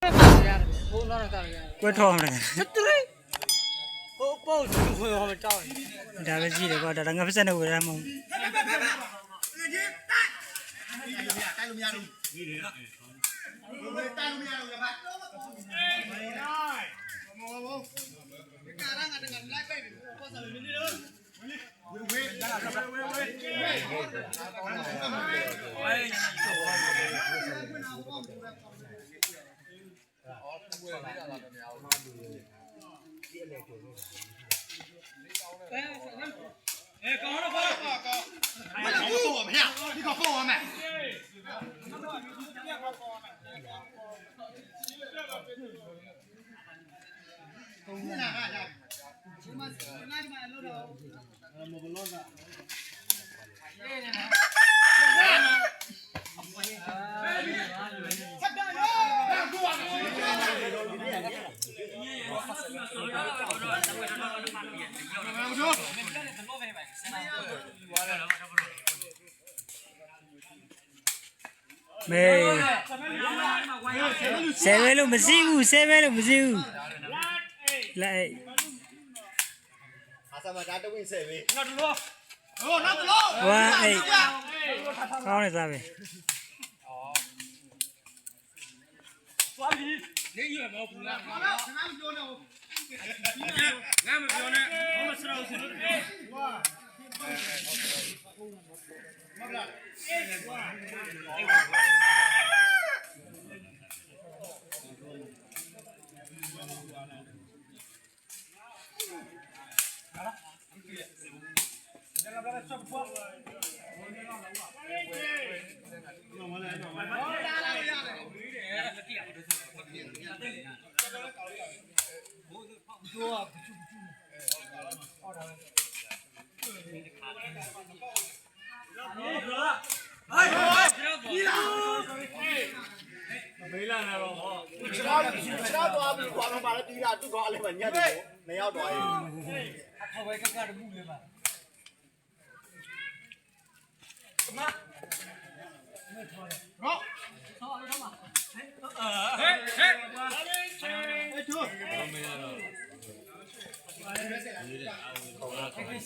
ကွက်ထောင်းတယ်ဟိုပို့သူခွေဟောမတောင်းဒါပဲကြည့်တယ်ကွာဒါငါဖက်စက်နဲ့ဝယ်ရမှာမဟုတ်တိုက်လို့မရဘူးဒီလေတိုက်လို့မရဘူးဗျာမောကာရငါတကလိုက်ပဲပေါ်စားလို့နေလို့ဝေးလာဝေးကောင်းတော့ကောင်းမလာဘူးတော့မရဒီကပေါ်မယ်你哪个呀？什么？哪里买漏的？没不漏的。没，7လို့မရှိဘူး7လို့မရှိဘူးလိုက်阿三妈家都会设备。ငါတို့လို့哦，那不漏。ဝါအေးကောင်းနေစားပဲသွားပြီနေရွယ်မဟုတ်ဘူးလား好了，谁还没交呢？ငါမပြောနဲ့ဘာမှစရောစလို့其他多不光能把它低下，最高来把你的没要多呀。ထောက်ပဲကကတမှုလေးပါမ好。ထောက်ပါဟဲ့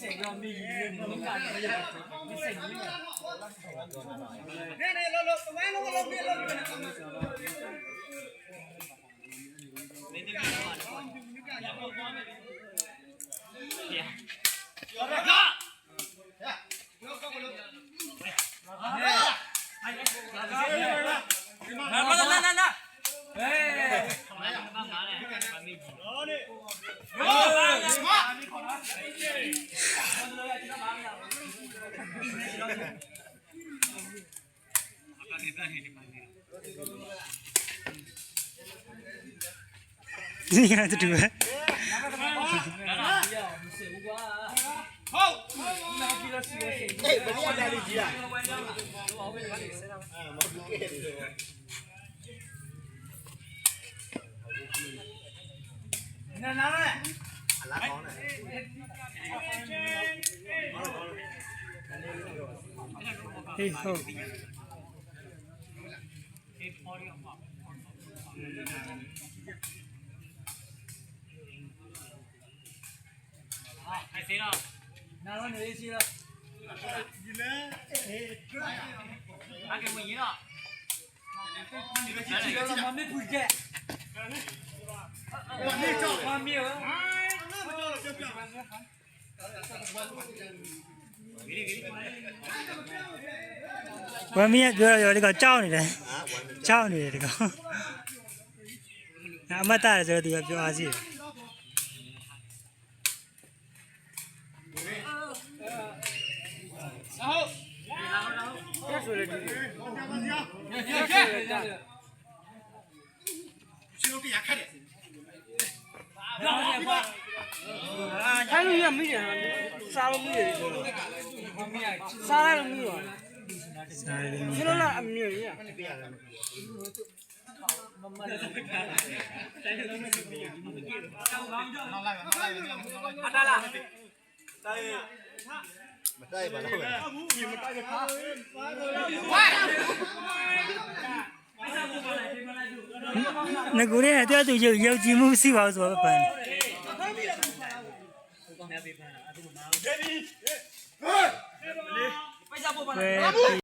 စိတ်ရောမိကြီးမင်းကနေရဒီစိတ်ကြီးနေလောလောဝဲလောလောပြေလောဒီကတူပဲဟုတ်အေးဘယ်လိုလဲလေးကြီးอ่ะမဟုတ်ကဲ့တယ်နားရဲအလားကောင်းတယ်ဟေးဟုတ်ไอ้เสียแล้วนาတော့နေစီတော့ဒီလေအေးအကေဝင်ရတော့ဒီကမမေ့ဘူးကဲမမေ့ကြောက်မမေ့ရောမကြောက်လို့ပြောပြဝမီးကပြောတော့ဒီကောင်ကြောက်နေတယ်ကြောက်နေတယ်ဒီကောင်အမတ်တာဆိုတော့သူကပြောအားစီတယ်ဆိုလေဒီရှင်တို့ရခက်တယ်ထိုင်းလူရမိတယ်စားလို့မိတယ်စားလိုက်လို့မိရောစားရတယ်ရှင်တို့လားအမြင်ရမမလည်းတိုင်းလုံးမဲ့လူကြီးနောက်လိုက်အတားလားတိုင်းမတိုက်ပါတော့ဘူးဒီမတိုက်ခါဝါ ငါကိုရဲတဲ့သူရောက်ကြည့်မှုစီပါဆိုတော့ပန် ပိတ်စားဖို့ပါလား